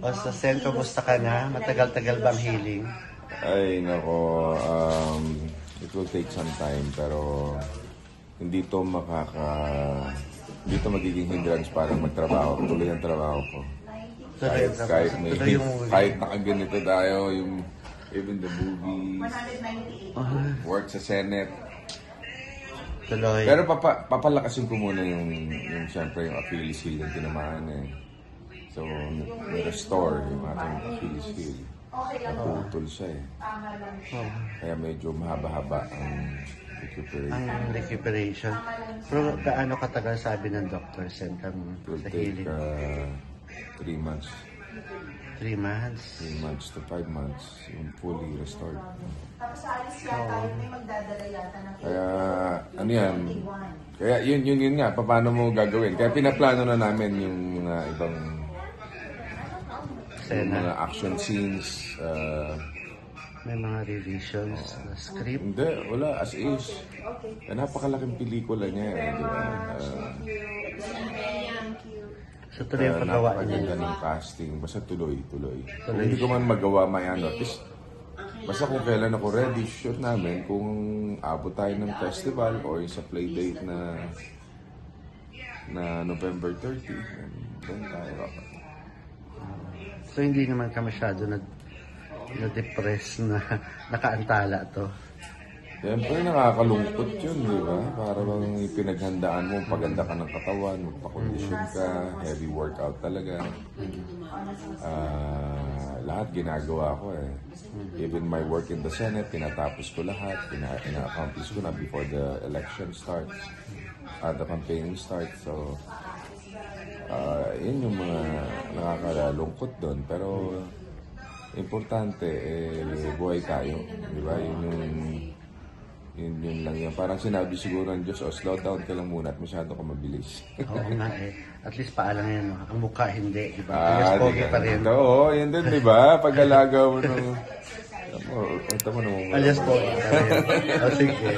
O sa Sen, kumusta ka na? Matagal-tagal bang healing? Ay, nako. It will take some time, pero hindi to magiging hindrance para magtrabaho. Tuloy ang trabaho ko. Kahit nakaganito tayo, even the movies, work sa Senate. Tuloy. Pero papalakasin ko muna yung siyempre yung Achilles heel yung tinamaan eh. So, restore yung ating Achilles heel. Naputol siya eh. Kaya medyo mahaba-haba ang recuperation. Pero gaano katagal sabi ng Dr. Sen kang sa healing? It will take 3 months. 3 months? 3 months to 5 months yung fully restored. Tapos alis yata, may magdadala yata ng Kaya, ano yan? Kaya yun nga, paano mo gagawin? Kaya pinaplano na namin yung mga ibang yung mga action scenes. May mga revisions, script? Hindi, wala. As is. Kaya napakalaking pelikula niya eh. Di ba? So tuloy ang paggawa niya. Napakaganda ng casting. Basta tuloy. Kung hindi ko man magawa, may ano. Basta kung kailan ako ready, shoot namin. Kung abot tayo ng festival o yung sa playdate na November 30, then tayo. So hindi naman ka masyado na-depress na nakaantala to? Siyempre nakakalungkot yun, di ba? Para bang pinaghandaan mo, paganda ka ng katawan, magpa-condition ka, heavy workout talaga. Lahat ginagawa ko eh. Even my work in the Senate, tinatapos ko lahat, ina-accomplish ko na before the election starts, the campaigning starts. So, yun yung mga nakakalungkot doon. Pero, importante, buhay tayo. Di ba? Yun lang yan. Parang sinabi siguro ng Diyos, slow down ka lang muna at masyado ka mabilis. Oo nga eh. At least paalang yan. Ang mukha hindi. Di ba? Yes, pogi pa rin. Oo, yun din, di ba? Pag-alaga mo ng... Ito mo naman. Alias pogi pa rin. Sige.